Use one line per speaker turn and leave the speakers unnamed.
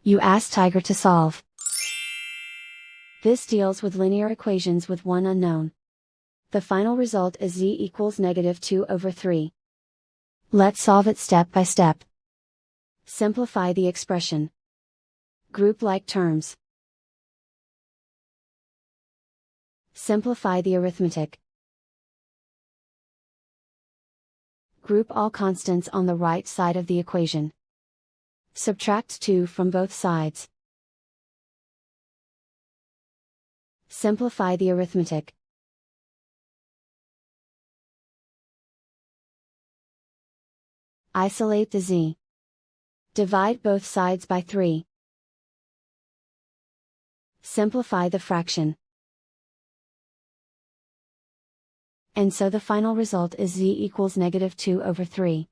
You ask Tiger to solve. This deals with linear equations with one unknown. The final result is z equals -2/3. Let's solve it step by step. Simplify the expression. Group like terms. Simplify the arithmetic. Group all constants on the right side of the equation. Subtract 2 from both sides. Simplify the arithmetic. Isolate the z. Divide both sides by 3. Simplify the fraction. And so the final result is z equals -2/3.